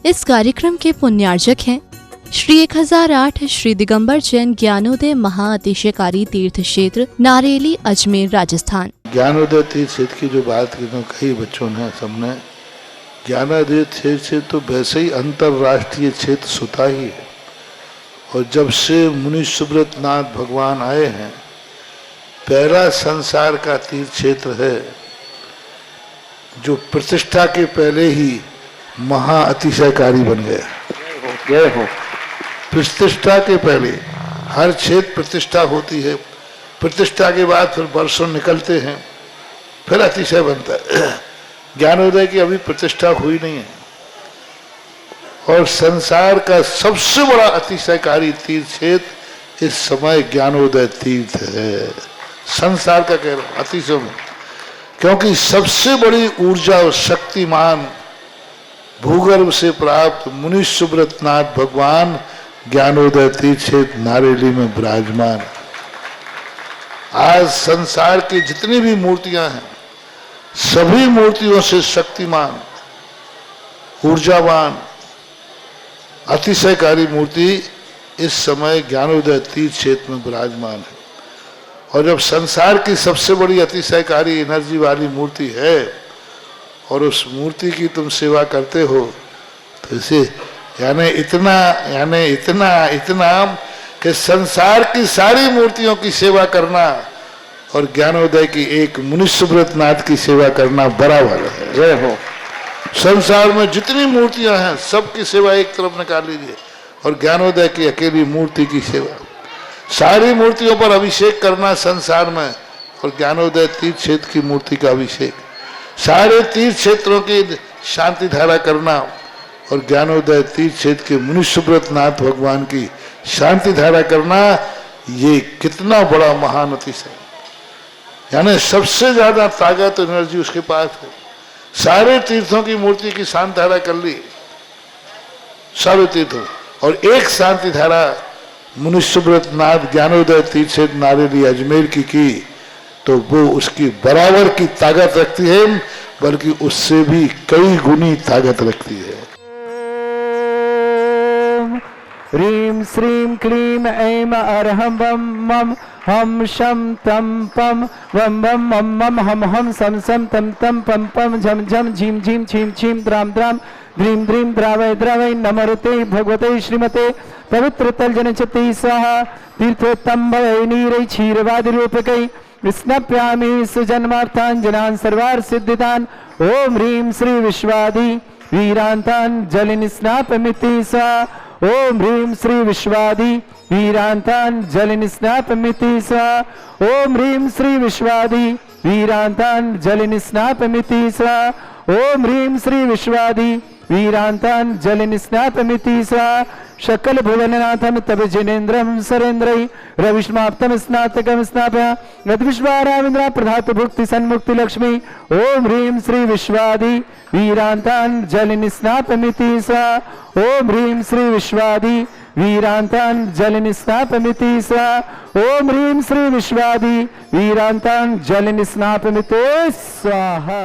इस कार्यक्रम के पुण्यार्जक हैं श्री 1008 श्री दिगंबर जैन ज्ञानोदय महाअतिशयकारी तीर्थ क्षेत्र नारेली अजमेर राजस्थान। ज्ञानोदय तीर्थ क्षेत्र की जो बात की तो कई बच्चों ने सबने, ज्ञानोदय तीर्थ क्षेत्र तो वैसे ही अंतर्राष्ट्रीय क्षेत्र सुता ही है। और जब से मुनि सुब्रत नाथ भगवान आए हैं, पहला संसार का तीर्थ क्षेत्र है जो प्रतिष्ठा के पहले ही महा अतिशयकारी बन गया। प्रतिष्ठा के पहले हर क्षेत्र प्रतिष्ठा होती है, प्रतिष्ठा के बाद फिर वर्षों निकलते हैं, फिर अतिशय बनता है। ज्ञानोदय की अभी प्रतिष्ठा हुई नहीं है। और संसार का सबसे बड़ा अतिशयकारी तीर्थ क्षेत्र इस समय ज्ञानोदय तीर्थ है। संसार का कह रहा हूं अतिशय में, क्योंकि सबसे बड़ी ऊर्जा और शक्तिमान भूगर्भ से प्राप्त मुनि सुब्रत नाथ भगवान ज्ञानोदय तीर्थ क्षेत्र नारेली में विराजमान। आज संसार की जितनी भी मूर्तियां हैं, सभी मूर्तियों से शक्तिमान, ऊर्जावान, अतिशयकारी मूर्ति इस समय ज्ञानोदय तीर्थ क्षेत्र में विराजमान है। और जब संसार की सबसे बड़ी अतिशयकारी एनर्जी वाली मूर्ति है और उस मूर्ति की तुम सेवा करते हो, तो इसे यानी इतना कि संसार की सारी मूर्तियों की सेवा करना और ज्ञानोदय की एक मुनि सुब्रत नाथ की सेवा करना बराबर है। जय हो। संसार में जितनी मूर्तियां हैं सबकी सेवा एक तरफ निकाल लीजिए और ज्ञानोदय की अकेली मूर्ति की सेवा। सारी मूर्तियों पर अभिषेक करना संसार में और ज्ञानोदय तीर्थ क्षेत्र की मूर्ति का अभिषेक, सारे तीर्थ क्षेत्रों की शांति धारा करना और ज्ञानोदय तीर्थ क्षेत्र के मुनि सुब्रत नाथ भगवान की शांति धारा करना, ये कितना बड़ा महान अतिशय। यानी सबसे ज्यादा ताकत एनर्जी उसके पास है। सारे तीर्थों की मूर्ति की शांति धारा कर ली, सारे तीर्थों, और एक शांति धारा मुनि सुब्रत नाथ ज्ञानोदय तीर्थ क्षेत्र नारेली अजमेर की तो वो उसकी बराबर की ताकत रखती है, बल्कि उससे भी कई गुनी ताकत रखती है। ह्रीं श्रीं क्लीं ऐं अरहं बम मम हम शम तम पम वम बम मम मम हम हम सम सम तम तम पम पम झम झम झीम झीम छीम छीम द्राम द्राम ध्रीं ध्रीं द्रावय द्रावय नमरुते भगवते श्रीमते पवित्र तलजनचति स्वाहा तीर्थोत्तम भवै नीरै क्षीरवादि रूपकै स्नप्यामि सुजन्मार्थांजनान् सर्वार्थ सिद्धिदान्। ओम ह्रीं श्री विश्वादि वीरांतान् जलिनि स्नापमिति स्वाहा। ओम ह्रीं श्री विश्वादि वीरांतान् जलिनि स्नापमिति स्वाहा। ओम ह्रीं श्री विश्वादि वीरांतान् जलिनि स्नापमिति स्वाहा। ओम ह्रीं श्री विश्वादि वीरांतान् जलिनि स्नापमिति स्वाहा। शकल भुवननाथं तब जिनेन्द्रं सरेन्द्रै रविष्माप्तम स्नातकं स्नापया यद्विश्वाराविन्द्रा प्रधातु भुक्ति सन्मुक्ति लक्ष्मी। ओम ह्रीं श्री विश्वादि वीरांतान् जलिनि स्नापमिति स्वाहा। ओम ह्रीं श्री विश्वादि वीरांतान् जलिनि स्नापमिति स्वाहा। ओम ह्रीं श्री विश्वादि वीरांतान् जलिनि स्नापमिति स्वाहा।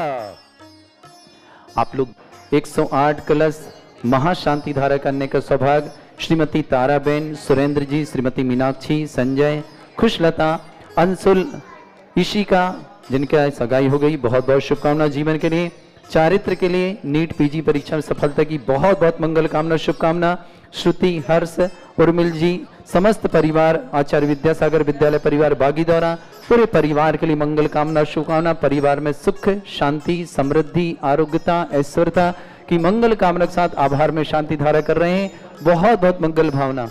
आप लोग 108 कलश महाशांति धारा करने का सौभाग्य श्रीमती ताराबेन, सुरेंद्र जी, श्रीमती मीनाक्षी, संजय, खुशलता, अंशुल, ईशिका, जिनका सगाई हो गई, बहुत बहुत शुभकामना जीवन के लिए, चारित्र के लिए, नीट पीजी परीक्षा में सफलता की बहुत बहुत मंगल कामना शुभकामना। श्रुति, हर्ष, उर्मिल जी, समस्त परिवार, आचार्य विद्यासागर विद्यालय परिवार बागीदौरा, पूरे परिवार के लिए मंगल कामना शुभकामना। परिवार में सुख, शांति, समृद्धि, आरोग्यता, ऐश्वर्यता की मंगल कामना के साथ आभार में शांति धारा कर रहे हैं। बहुत बहुत मंगल भावना।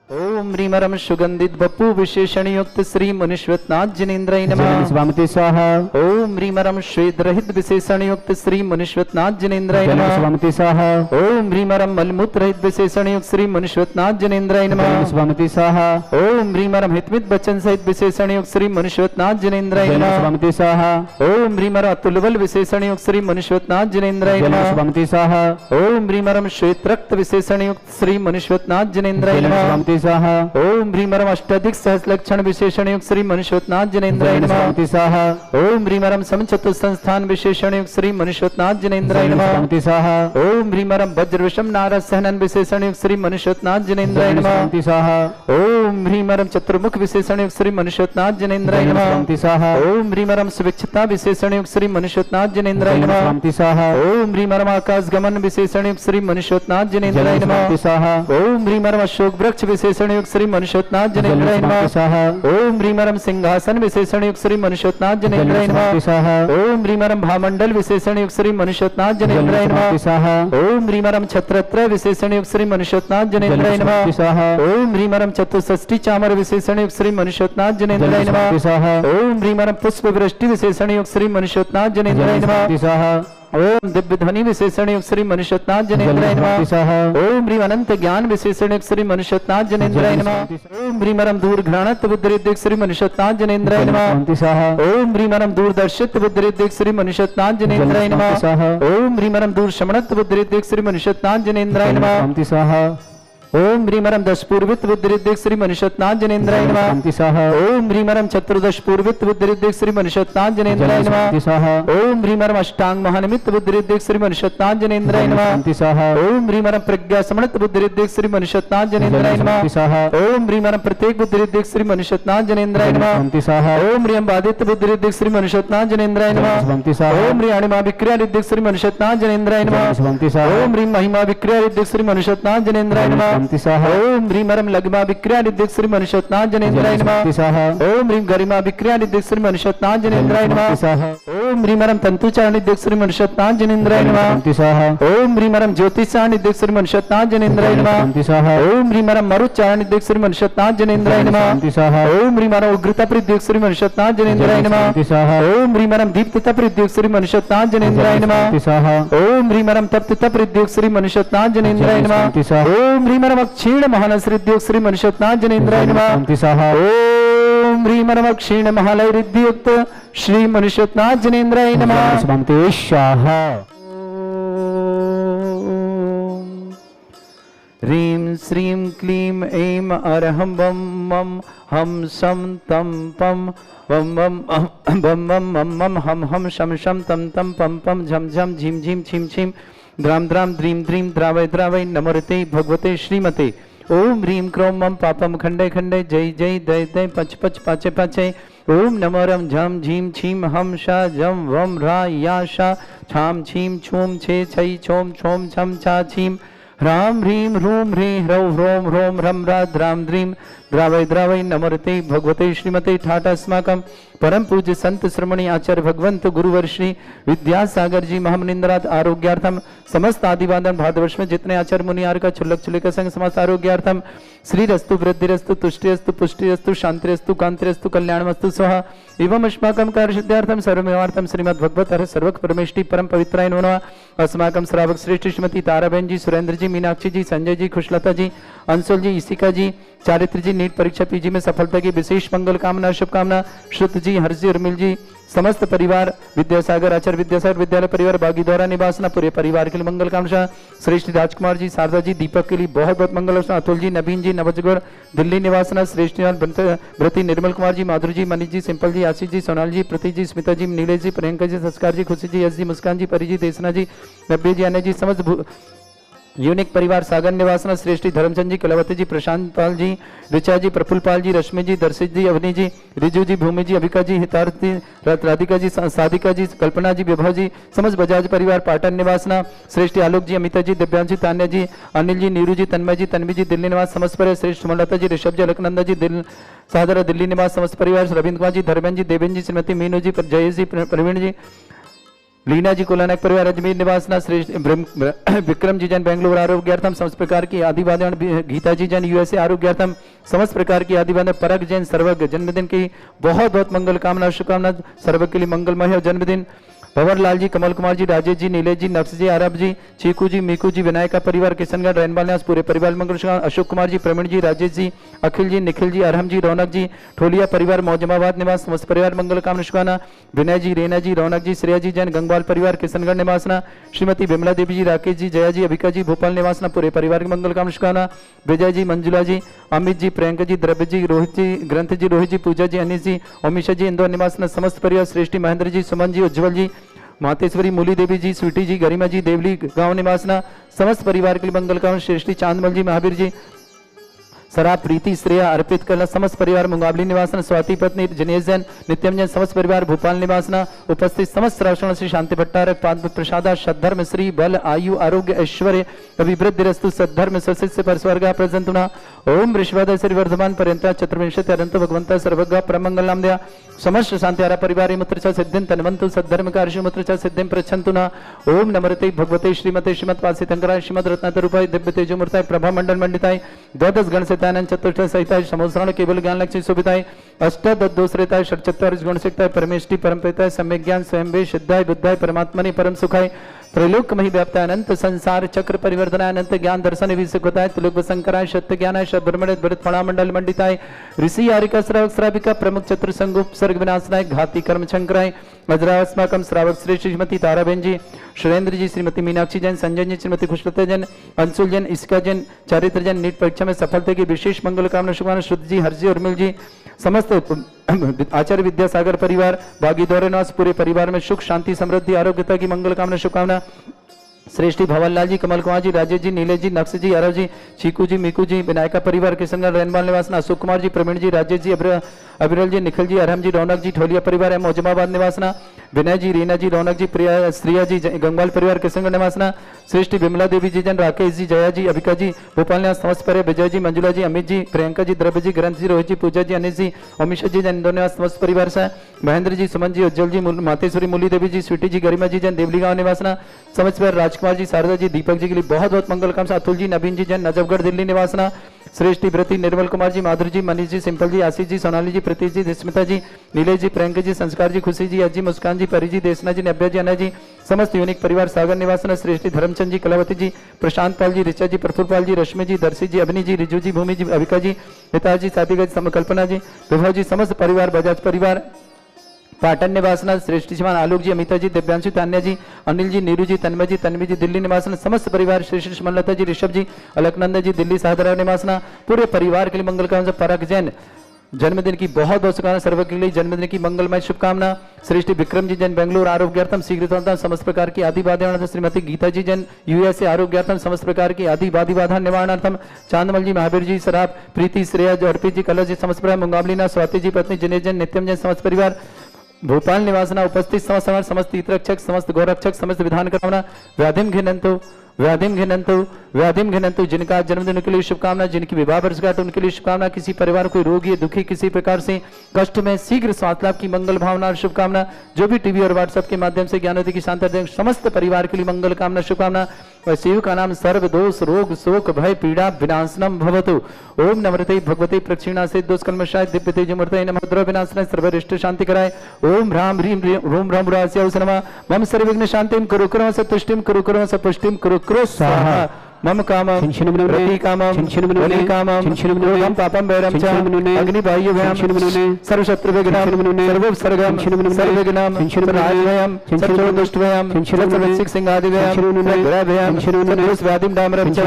ओम ह्रीमरम सुगंधित बपू विशेषण युक्त श्री मुनिश्वतनाथ जिनेन्द्राय नमः। स्वामिति स्वाहा। ओम ह्रीमरम श्वेत रहित विशेषण युक्त श्री मुनिश्वतनाथ जिनेन्द्राय नमः। स्वामिति स्वाहा। ओम ह्रीमरम मलमूत्र रहित विशेषण युक्त श्री मुनिश्वतनाथ जिनेन्द्राय नमः। स्वामिति स्वाहा। ओम ह्रीमरम हितमित बचन सहित विशेषण युक्त श्री मुनिश्वतनाथ जिनेन्द्राय नमः। स्वामिति स्वाहा। ओम ह्रीमरम अतुलबल विशेषण युक्त श्री मुनिश्वतनाथ जिनेन्द्राय नमः। स्वामिति स्वाहा। ओम ह्रीमरम श्वेत रक्त विशेषण युक्त श्री मुनिश्वतनाथ जिनेन्द्राय नमः। स्वामी स्वाहा। ओम ह्रीमरम अष्टाधिक सहस्रलक्षण विशेषण युक्त श्री मनुष्योत्नाथ जनेन्द्राय नमः स्वामी स्वाहा। ओम ह्रीमरम समचतुर संस्थान विशेषण युक्त श्री मनुष्योत्नाथ जनेन्द्राय नमः स्वामी स्वाहा। ओम ह्रीमरम वज्रविषम नारद सहनन विशेषण युक्त श्री मनुष्योत्नाथ जनेन्द्राय नमः स्वामी स्वाहा। ओम ह्रीमरम चतुर्मुख विशेषण युक्त श्री मनुष्योत्नाथ जनेन्द्राय नमः स्वामी स्वाहा। ओम ह्रीमरम सुविक्षता विशेषण युक्त श्री मनुष्योत्नाथ जनेन्द्राय नमः स्वामी स्वाहा। ओम ह्रीमरम आकाश गमन विशेषण युक्त श्री मनुष्योत्नाथ जनेन्द्राय नमः स्वामी स्वाहा। ओम ह्रीमरम अशोक वृक्ष विशेषण युक्त श्री मनुष्योत्नाथ जनेन्द्राय नमः स्वाहा। ओम ह्रीमरम सिंहासन विशेषण युक्त श्री मनुष्योत्नाथ जनेन्द्राय नमः स्वाहा। ओम ह्रीमरम भामंडल विशेषण युक्त श्री मनुष्योत्नाथ जनेन्द्राय नमः स्वाहा। ओम ह्रीमरम छत्रत्र विशेषण युक्त श्री मनुष्योत्नाथ जनेन्द्राय नमः स्वाहा। ओम ह्रीमरम चतुष्षष्टि चामर विशेषण युक्त श्री मनुष्योत्नाथ जनेन्द्राय नमः स्वाहा। ओम ह्रीमरम पुष्प वृष्टि विशेषण युक्त श्री मनुष्योत्नाथ जनेन्द्राय नमः स्वाहा। ओम दिव्य ध्वनि विशेषण युक्त श्री मनुष्योत्नाथ जनेन्द्राय नमः स्वाहा। ओम ह्रीम अनंत ज्ञान विशेषण युक्त श्री मनुष्योत्नाथ जनेन्द्राय नमः। ओम ह्रीमरम दूर घ्राणत बुद्धिरिद्धिक श्री मनुष्योत्नाथ जनेन्द्राय नमः स्वाहा। ओम ह्रीमरम दूरदर्शित बुद्धिरिद्धिक श्री मनुष्योत्नाथ जनेन्द्राय नमः स्वाहा। ओम ह्रीमरम दूर शमणत बुद्धिरिद्धिक श्री मनुष्योत्नाथ जनेन्द्राय नमः स्वाहा। ओम ह्रीमरम दश पूर्वित बुद्धिरिद्धिक श्री मनुष्योत्नाथ जनेन्द्राय नमः स्वाहा। ओम ह्रीमरम चतुर्दश पूर्वित बुद्धिरिद्धिक श्री मनुष्योत्नाथ जनेन्द्राय नमः स्वाहा। ओम ह्रीमरम अष्टांग महानिमित्त बुद्धिरिद्धिक श्री मनुष्योत्नाथ जनेन्द्राय नमः स्वाहा। ओम ह्रीमरम प्रज्ञा समणत बुद्धिरिद्धिक श्री मनुष्योत्नाथ जनेन्द्राय नमः स्वाहा। ओम ह्रीमरम प्रत्येक बुद्धिरिद्धिक श्री मनुष्योत्नाथ जनेन्द्राय नमः स्वाहा। ओम ह्रीम बाधित बुद्धिरिद्धिक श्री मनुष्योत्नाथ जनेन्द्राय नमः स्वाहा। ओम ह्री अणिमा विक्रिया रिद्धिक श्री मनुष्योत्नाथ जनेन्द्राय नमः स्वाहा। ओम ह्रीम महिमा विक्रिया रिद्धिक श्री मनुष्योत्नाथ जनेन्द्राय नमः स्वाहा। ओम ह्रीमरम लघिमा विक्रिया रिद्धिक श्री मनुष्योत्नाथ जनेन्द्राय नमः स्वाहा। ओम ह्रीम गरिमा विक्रिया रिद्धिक श्री मनुष्योत्नाथ जनेन्द्राय नमः स्वाहा। ओम ह्रीमरम तंतुचारण रिद्धिक श्री मनुष्योत्नाथ जनेन्द्राय नमः स्वाहा। ओम ह्रीमरम ज्योतिषारण रिद्धिक श्री मनुष्योत्नाथ जनेन्द्राय नमः स्वाहा। ओम ह्रीमरम मरुच्चारण रिद्धिक श्री मनुष्योत्नाथ जनेन्द्राय नमः स्वाहा। ओम ह्रीमरम उग्रता रिद्धिक श्री मनुष्योत्नाथ जनेन्द्राय नमः स्वाहा। ओम ह्रीमरम दीप्तता रिद्धिक श्री मनुष्योत्नाथ जनेन्द्राय नमः स्वाहा। ओम ह्रीमरम तप्तता रिद्धिक श्री मनुष्योत्नाथ जनेन्द्राय नमः स्वाहा। ओम ह्रीमरम क्षीण महानस रिद्धियुक्त श्री मनुष्योत्नाथ जनेन्द्राय नमः स्वाहा। ओम ह्रीमरम क्षीण महालय रिद्धियुक्त श्री मनुष्योत्नाथ जनेन्द्राय नमः स्वाहा। ह्रीं श्रीं क्लीं ऐं अरहं वं मं हम शं तं पं वं वं वं वं मं मं हम हम शं शं तं तं पं पं झं झं झीं झीं छीं छीं द्राम द्राम द्रीं द्रीं द्रावय द्रावय नमोरते भगवते श्रीमते। ओम ह्रीं क्रों मम पापम खंडे खंडे जय जय दय दय पच पच पाचे पाचे। ओम नमोरम झम झीं छीं हम शा जम वम रा या शा छाम छीं छूम छे छई छोम छोम छम छा छीं ह्रां ह्रीं ह्रूं ह्रीं ह्रौं ह्रों ह्रों ह्रं रा द्रां द्रीं द्रावय द्रावय नमोरते भगवते श्रीमते। ठाठ अस्माकं परम पूज्य संत श्रमणी आचार्य भगवंत गुरुवर श्री विद्यासागर जी महामनिंद्रात आरोग्यार्थम समस्त आदिवादन भारतवर्ष में जितने आचार्य मुनियार का छुल्लक छुल्लिका संग समस्त आरोग्यार्थम श्री रस्तु वृद्धिरस्तु तुष्टिरस्तु पुष्टिरस्तु शांतिरस्तु कांतिरस्तु कल्याणमस्तु स्वाहा। एवं अस्माकं कार्यसिद्ध्यार्थम सर्वमेवार्थम श्रीमद् भगवत हर सर्वक परमेष्टि परम पवित्राय नमो नमः। अस्माकं श्रावक श्रेष्ठ श्रीमती ताराबेन जी, सुरेंद्र जी, मीनाक्षी जी, संजय जी, खुशलता जी, अंशुल जी, इसिका जी, चारित्र जी, नीट परीक्षा पीजी में सफलता की विशेष मंगल कामना शुभकामना, श्रुत जी, हर्ष जी, उर्मिल जी, समस्त परिवार विद्यासागर आचार्य विद्यासागर विद्यालय परिवार बागी द्वारा निवासना पूरे परिवार के लिए मंगल कामना। श्रेष्ठ राजकुमार जी, शारदा जी, दीपक के लिए बहुत बहुत मंगल कामना। अतुल जी, नवीन जी, नवजगढ़ दिल्ली निवासना। श्रेष्ठ व्रती निर्मल कुमार जी, माधुरी जी, मनीष जी, सिंपल जी, आशीष जी, सोनाल जी, प्रतीक जी, स्मिता जी, नीलेश जी, प्रियंका जी, संस्कार जी, खुशी जी, यश जी, मुस्कान जी, परी जी, देसना जी, नब्बे जी, अन्य जी, समस्त यूनिक परिवार सागर निवासना। श्रेष्ठी धर्मचंद जी, कलावती जी, प्रशांत पाल जी, ऋचा जी, प्रफुल्ल पाल जी, रश्मि जी, दर्शित जी, अवनी जी, रिजू जी, भूमि जी, अभिका जी, हितार्थ जी, राधिका जी, साधिका जी, कल्पना जी, विभव जी, समस्त बजाज परिवार पाटन निवासना। श्रेष्ठी आलोक जी, अमिता जी, दिव्यांश जी, तान्या जी, अनिल जी, नीरू जी, तन्मय जी, तन्वी जी, दिल्ली निवास समस्त परिवार। श्रेष्ठ सुमलता जी, ऋषभ जी, अलकनंदा जी, सादरा दिल्ली निवास समस्त परिवार। रविंद्र कुमार जी, धर्मेंद्र जी, देवेंद्र जी, श्रीमती मीनू जी, जयेश जी, प्रवीण जी, लीना जी, कोलानायक परिवार अजमेर निवासना। श्रेष्ठ विक्रम जी जन बेंगलुरु आरोग्यार्थम समस्त प्रकार की आदिवादन। गीता जी जन यूएसए आरोग्यार्थम समस्त प्रकार की आदिवादन। परग जैन सर्वज्ञ जन्मदिन की बहुत बहुत मंगल कामना शुभकामना। सर्वज्ञ के लिए मंगलमय हो जन्मदिन। भंवर लाल जी, कमल कुमार जी, राजेश जी, नीलेश जी, नक्श जी, आरब जी, चीकू जी, मीकू जी, विनायका परिवार, किशनगढ़, रैनबाल न्यास, पूरे परिवार मंगल शुभ, अशोक कुमार जी, प्रवीण जी, राजेश जी, अखिल जी, निखिल जी, अरहम जी, रौनक जी, ठोलिया परिवार, मौजमाबाद निवास, समस्त परिवार मंगल कामना शुभाना, विनय जी, रेना जी, रौनक जी, श्रेया जी, जैन गंगवाल परिवार, किशनगढ़ निवासना, श्रीमती विमला देवी जी, राकेश जी, जया जी, अभिका जी, भोपाल निवासना, पूरे परिवार की मंगल कामना शुभाना, विजय जी, मंजुला जी, अमित जी, प्रियंका जी, द्रव्य जी, रोहित जी, ग्रंथ जी, रोहित जी, पूजा जी, अनिश जी, ओमिशा जी, इंदौर निवासना, समस्त परिवार, श्रेष्ठी महेंद्र जी, सुमन जी, उज्जवल जी, मातेश्वरी, मूली देवी जी, स्वीटी जी, गरिमा जी, देवली गांव निवासना, समस्त परिवार के लिए मंगल कामना, श्रेष्ठी चांदमल जी, महावीर जी, सराब, प्रीति, श्रेया अर्पित करना, समस्त परिवार मुंगावली निवासना, स्वाति पत्नी, जनेश जैन, नित्यम जैन, समस्त परिवार भोपाल निवासना, उपस्थित समस्त श्रावण श्री शांति भट्टारक पाद प्रसादा, सद्धर्म श्री बल आयु आरोग्य ऐश्वर्य अभिवृद्धि रस्तु, सद्धर्म सस्य पर स्वर्ग प्रजंतुना, ओम वृषभाद श्री वर्धमान पर्यंत चतुर्विंशति अनंत भगवंत सर्वज्ञ परमंगल नाम दया, समस्त शांति आरा परिवार मुत्र च सिद्धिं तन्वन्तु सद्धर्म कार्य मुत्र च सिद्धिं प्रच्छन्तुना, ओम नमरते भगवते श्रीमते श्रीमत् पासितंकराय श्रीमद् रत्नातरूपाय दिव्य तेजोमूर्ताय प्रभा मंडल मंडिताय द्वादश गण सहितानंद चतुष्ट सहिताय समोसरण केवल ज्ञान लक्ष्मी शोभिताय अष्टदोषरेताय षट्चत्वार गुण सिक्ताय परमेष्टि परमपिताय सम्यक ज्ञान स्वयं वे सिद्धाय बुद्धाय परमात्मने परम सुखाय त्रैलोक मही व्याप्ताय अनंत संसार चक्र परिवर्तनाय अनंत ज्ञान दर्शन विसुखताय त्रिलोक शंकराय सत्य ज्ञानाय शब्रह्मण्य भरत फणा मंडल मंडिताय ऋषि आरिका श्रावक श्राविका प्रमुख चतुर संगुप सर्ग विनाशनाय घाती कर्म शंकराय वज्रास्माकम श्रावक श्री श्रीमती ताराबेन जी, सुरेंद्र जी, श्रीमती मीनाक्षी जैन, संजय जी, श्रीमती खुशलता जैन, अंशुल जैन, इसका जैन, चारित्र जैन, नीट परीक्षा में सफलता की विशेष मंगल कामना शुभकामना, शुद्ध जी, हर्षी उर्मिल जी, समस्त आचार्य विद्यासागर परिवार, बागी दौरे निवास, पूरे परिवार में सुख शांति समृद्धि आरोग्यता की मंगल कामना शुभकामना, श्रेष्ठी भवनलाल जी, कमल कुमार जी, राजेश जी, नीलेश जी, नक्श जी, अरव जी, चीकू जी, मीकू जी, विनायका परिवार, किशनगढ़, रैनबाल निवासना, अशोक कुमार जी, प्रवीण जी, राजेश जी, अभिरल जी, निखिल जी, अरहम जी, रौनक जी, ठोलिया परिवार है मौजमाबाद निवासना, विनय जी, रीना जी, रौनक जी, प्रिया श्रिया जी, गंगवाल परिवार, किशनगढ़ निवासना, श्रेष्ठी विमला देवी जी, जन राकेश जी, जया जी, अभिका जी, भोपाल निवास, समस्त परिवार, विजय जी, मंजुला जी, अमित जी, प्रियंका जी, द्रव्य जी, ग्रंथ जी, रोहित जी, पूजा जी, अनिश जी, ओमिशा जी, जन इंदौर निवास, समस्त परिवार से महेंद्र जी, सुमन जी, उज्जवल जी, मातेश्वरी, मूली देवी जी, स्वीटी जी, गरिमा जी, जन देवली गांव निवासना, समस्त परिवार, राजकुमार जी, शारदा जी, दीपक जी के लिए बहुत बहुत मंगल कामना, अतुल जी, नवीन जी, जन नजफगढ़ दिल्ली निवासना, श्रेष्ठी व्रति, निर्मल कुमार जी, माधुरी जी, मनीष जी, सिंपल जी, आशीष जी, सोनाली जी, प्रीति जी, स्मिता जी, नीलेश जी, प्रियंका जी, संस्कार जी, खुशी जी, अजी, मुस्कान जी, परी जी, देशना जी, नव्या जी, अना जी, समस्त यूनिक परिवार, सागर निवासना, श्रेष्ठी धर्मचंद जी, कलावती जी, प्रशांत पाल जी, ऋचा जी, प्रफुल्ल पाल जी, रश्मि जी, दर्शी जी, अभिनी जी, रिजू जी, भूमि जी, अभिका जी, हिता जी, साथी जी, कल्पना जी, विभव जी, समस्त परिवार, बजाज परिवार, पाटन निवासना, श्रेष्ठी शिवान, आलोक जी, अमिता जी, दिव्यांशु, तान्या जी, अनिल जी, नीरू जी, तन्मय जी, तन्वी जी, दिल्ली निवासना, समस्त परिवार, श्री श्री सुमनलता जी, ऋषभ जी, अलकनंदा जी, दिल्ली साधरा निवासना, पूरे परिवार के लिए मंगल कामना, परक जैन जन्मदिन की बहुत बहुत शुभकामना, सर्व के लिए जन्मदिन की मंगलमय शुभकामना, श्रेष्ठी विक्रम जी, जन बेंगलुरु आरोग्यार्थम शीघ्रता समस्त प्रकार की आदि बाधा, श्रीमती गीता जी, जन यूएसए आरोग्यार्थम समस्त प्रकार की आदि बाधा निवारणार्थम, चांदमल जी, महावीर जी, सराब, प्रीति, श्रेया जी, अर्पित जी, कलश जी, समस्त परिवार, मुंगावलीना, स्वाति जी, पत्नी, जनेश जन, नित्यम जन, समस्त परिवार, भोपाल निवासना, उपस्थित समस्त समाज, समस्त तीर्थरक्षक, समस्त गौरक्षक, समस्त विधान कामना, व्याधिम घिनंतो व्याधिम घिनंतु, जिनका जन्मदिन के लिए शुभकामना, जिनकी विवाह वर्षगांठ उनके लिए शुभकामना, किसी परिवार कोई रोगी है, दुखी, किसी प्रकार से कष्ट में शीघ्र स्वास्थ्य लाभ की मंगल भावना और शुभकामना, जो भी टीवी और व्हाट्सएप के माध्यम से ज्ञानोदय की शांति समस्त परिवार के लिए मंगल कामना शुभकामना, शिव का नाम सर्व दोष रोग शोक भय पीड़ा विनाशनम भवतु, ओम नमृते भगवते प्रक्षिणा से दोष कल्मषाय दिव्य तेजमूर्तये नमः, द्रव्य विनाशनाय सर्वरिष्ट शांति कराय, ओम ह्राम ह्रीम रोम ह्राम रास्याय नमः, मम सर्वविघ्न शांतिं कुरु कुरु सतुष्टिं कुरु कुरु सपुष्टिं कुरु कुरु स्वाहा, मम कामं रति कामं बलि कामं क्रोधं पापं वैरं च अग्निबाह्य भयं सर्वशत्रु विघ्नं सर्वोपसर्गं सर्वविघ्नं सर्वराजभयं सर्वदुष्टभयं सर्ववृश्चिक सिंहादि भयं सर्वग्रहभयं सर्वदोषव्याधिं डामरं च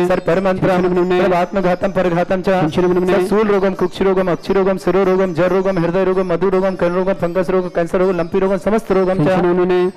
सर्वपरमन्त्रं सर्वात्मघातं परघातं च सर्वशूल रोगं कुक्षिरोगं अक्षिरोगं शिरोरोगं जररोगं हृदयरोगं मधुरोगं कर्णरोगं फंगस रोगं कैंसर रोगं लंपी रोगं समस्त रोगं च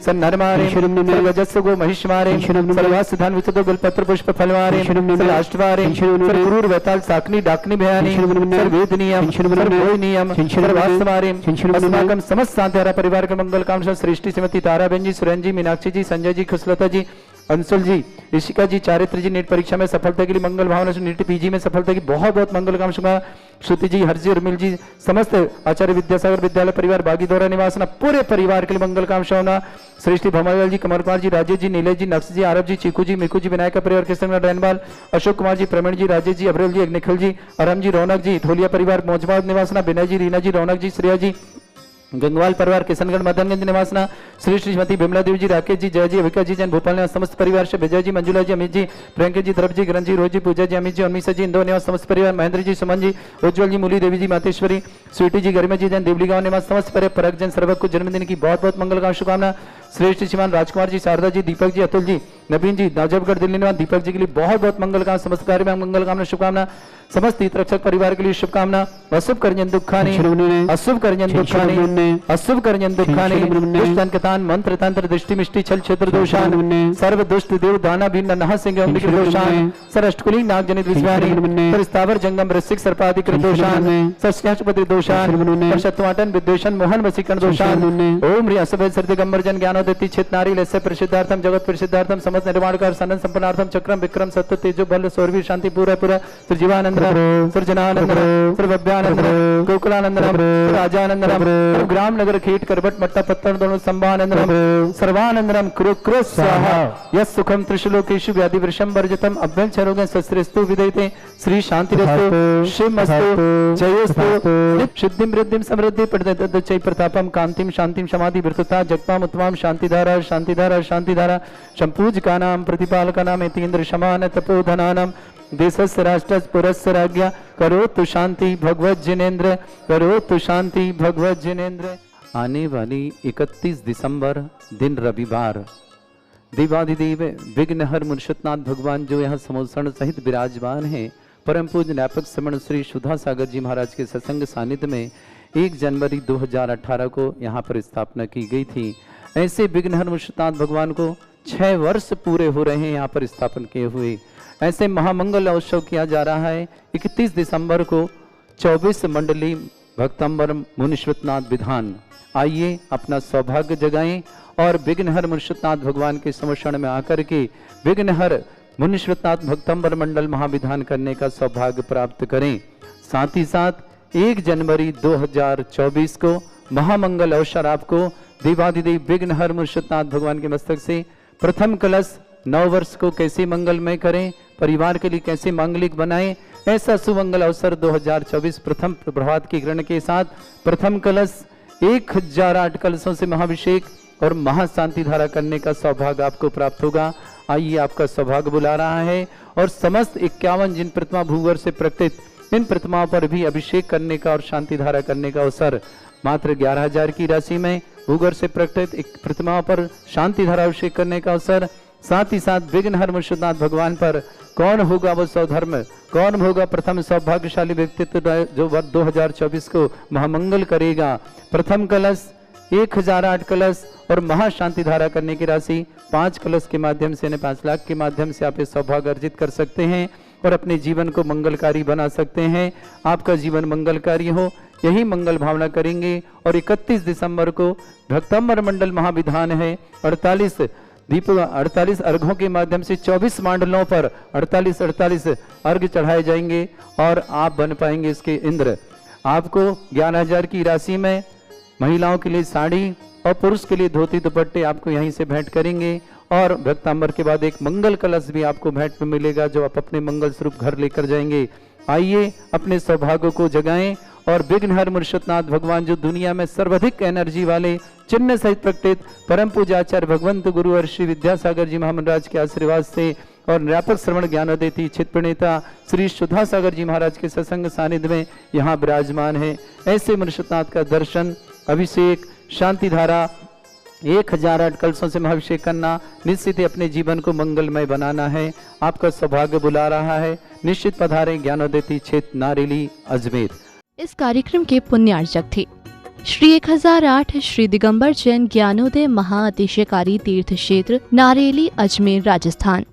सर्वनरमारे सर्वजस्सुगो महिष्मारे सर्वासिधान विचतो बिलपत्र पुष्प फलवारे राष्ट्रवारे क्रूर वैताल साकनी डाकनी भयानी सर्वेदनीयम सर्वोयनीयम सर्वास्तमारे अस्माकं समस्त शांतिहारा परिवार के मंगल कामना, श्रेष्ठी श्रीमती ताराबेन जी, सुरेंद्र जी, मीनाक्षी जी, संजय जी, खुशलता जी, अंशुल जी, ऋषिका जी, चारित्र जी, नीट परीक्षा में सफलता के लिए मंगल भावना से नीट पीजी में सफलता की बहुत बहुत मंगल कामना, श्रुति जी, हर्षी उर्मिल जी, समस्त आचार्य विद्यासागर विद्यालय परिवार, बागी दौरा निवासना, पूरे परिवार के लिए मंगल कामना, श्रेष्ठी भमालाल जी, कमल कुमार जी, राजेश जी, नीलेश जी, नक्श जी, आरब जी, चीकू जी, मीकू जी, विनायका परिवार, किशनगढ़ रैनबाल, अशोक कुमार जी, प्रवीण जी, राजेश जी, अब्रेल जी, निखिल जी, अरम जी, रौनक जी, ढोलिया परिवार, मौजमाबाद निवासना, विनय जी, रीना जी, रौनक जी, श्रेया जी, गंगवाल परिवार किशनगढ़ मदनगंज निवासना श्री श्रीमती बिमला देवी जी, राकेश जी, जय जी, अभिका जी, जैन भोपाल निवास समस्त परिवार से विजय जी, मंजुला जी, अमित जी, प्रियंका जी, ध्रुव जी, किरण जी, रोज जी, पूजा जी, अमित जी, उन्मीसा जी, इंदौर निवास समस्त परिवार, महेंद्र जी, सुमन जी, उज्जवल जी, मूली देवी जी, मातेश्वरी, स्वीटी जी, गरिमा जी, जैन देवली गांव निवास समस्त परिवार, परक जैन सर्वक को जन्मदिन की बहुत बहुत मंगल शुभकामना। श्रेष्ठ श्रीमान राजकुमार जी, शारदा जी, दीपक जी, अतुल जी, नवीन जी, नजफगढ़ दिल्ली निवास दीपक जी के लिए बहुत बहुत मंगल कामना, समस्त कार्य में मंगल कामना शुभकामना। समस्त हितरक्षक परिवार के लिए शुभकामना। अशुभ करजन दुखानी, अशुभ करजन दुखानी, अशुभ करजन दुखानी, दुष्टन कथान मंत्र तंत्र दृष्टि मिष्टि छल क्षेत्र दोषान, सर्व दुष्ट देव दाना भिन्न नह सिंह दोषान, सर अष्टकुली नाग जनित विश्वानी, पर स्थावर जंगम रसिक सर्पादि कृत दोषान, सस्याचपति दोषान, पर शत्रुआटन विद्वेषण मोहन वसीकरण दोषान। ओम ह्री असभय सर्दिगंबर जन ज्ञानोदति चित नारी लस्य प्रसिद्धार्थम जगत प्रसिद्धार्थम समस्त निर्माणकार सनन संपन्नार्थम चक्रम विक्रम सत्व तेजो बल सौरवी शांति पूरा पूरा जीवानंद सृजनानंदनम सर्वव्यानंदनम गोकुलानंदनम राजानंदनम ग्राम नगर खेट करबट मट्टा पत्तन दोनों संभानंदनम सर्वानंदनम कुरु कुरु स्वाहा यस सुखम त्रिशलोकेषु व्याधि वृषम वर्जितम अभ्यं चरोगे सस्त्रेस्तु विदयते श्री शांतिरस्तु शिवमस्तु जयोस्तु सिद्धिं वृद्धिं समृद्धि प्रदत्तचै प्रतापम कांतिम शांतिम समाधि वृतता जगताम उत्तमाम शांतिधारा शांतिधारा शांतिधारा संपूजकानां प्रतिपालकानां यतीन्द्र शमान तपोधनानां देशस्य राष्ट्रस्य पुरस्य राज्ञा करोतु शांति भगवत जिनेन्द्र, करोतु शांति भगवत जिनेन्द्र। आने वाली 31 दिसंबर दिन रविवार देवाधिदेव विघ्नहर मुर्शदनाथ भगवान जो यहाँ समोसण सहित विराजमान हैं, परम पूज्य न्यापक श्रमण श्री सुधा सागर जी महाराज के सत्संग सानिध्य में 1 जनवरी 2018 को यहाँ पर स्थापना की गई थी। ऐसे विघ्नहर मुर्शदनाथ भगवान को 6 वर्ष पूरे हो रहे हैं यहाँ पर स्थापन किए हुए। ऐसे महामंगल उत्सव किया जा रहा है 31 दिसंबर को 24 मंडली भक्तंबर मुनिश्वतनाथ विधान। आइए अपना सौभाग्य जगाएं और विघ्नहर मुनिश्वतनाथ भगवान के समर्षण में आकर के विघ्नहर मुनिश्वतनाथ भक्तंबर मंडल महाविधान करने का सौभाग्य प्राप्त करें। साथ ही साथ 1 जनवरी 2024 को महामंगल अवसर आपको देवाधिदेव विघ्नहर मुनिश्वतनाथ भगवान के मस्तक से प्रथम कलश 9 वर्ष को कैसे मंगलमय करें, परिवार के लिए कैसे मांगलिक बनाएं, ऐसा सुमंगल अवसर 2024 प्रथम प्रभात की किरण के साथ प्रथम कलश 1008 कलशों से महाभिषेक और महाशांति धारा करने का सौभाग्य आपको प्राप्त होगा। आइए आपका सौभाग्य बुला रहा है और समस्त 51 जिन प्रतिमा भूवर से प्रकटित इन प्रतिमाओं पर भी अभिषेक करने का और शांति धारा करने का अवसर मात्र 11,000 की राशि में भूगर से प्रकटित एक प्रतिमाओं पर शांति धारा अभिषेक करने का अवसर। साथ ही साथ विघ्नहर मुर्शदनाथ भगवान पर कौन होगा वो सौधर्म, कौन होगा प्रथम सौभाग्यशाली व्यक्तित्व जो वर्ष 2024 को महामंगल करेगा। प्रथम कलश 1008 कलश और महाशांति धारा करने की राशि 5 कलश के माध्यम से 5 लाख के माध्यम से आप ये सौभाग्य अर्जित कर सकते हैं और अपने जीवन को मंगलकारी बना सकते हैं। आपका जीवन मंगलकारी हो यही मंगल भावना करेंगे। और 31 दिसंबर को भक्तंबर मंडल महाविधान है। 48 दीप 48 अर्घों के माध्यम से 24 मंडलों पर 48 अर्घ चढ़ाए जाएंगे और आप बन पाएंगे इसके इंद्र। आपको 11,000 की राशि में महिलाओं के लिए साड़ी और पुरुष के लिए धोती दुपट्टे आपको यहीं से भेंट करेंगे और भक्तांबर के बाद एक मंगल कलश भी आपको भेंट में मिलेगा जो आप अपने मंगल स्वरूप घर लेकर जाएंगे। आइए अपने सौभाग्य को जगाएं और विघ्नहर मुर्शदनाथ भगवान जो दुनिया में सर्वाधिक एनर्जी वाले चिन्ह सहित प्रकटित परम पूजाचार्य भगवंत गुरु और श्री विद्यासागर जी महाराज के आशीर्वाद से और न्यापक श्रवण ज्ञानोदेती चित प्रणेता श्री सुधा सागर जी महाराज के सत्संग सानिध्य में यहाँ विराजमान है। ऐसे मुर्शदनाथ का दर्शन, अभिषेक, शांति धारा 1008 कलशों से महाभिषेक करना, निश्चित ही अपने जीवन को मंगलमय बनाना है। आपका सौभाग्य बुला रहा है। निश्चित पधारे ज्ञानोदेती क्षेत्र नारेली अजमेर। इस कार्यक्रम के पुण्यार्चक थे श्री 1008 श्री दिगंबर जैन ज्ञानोदय महाअतिशयकारी तीर्थ क्षेत्र नारेली अजमेर राजस्थान।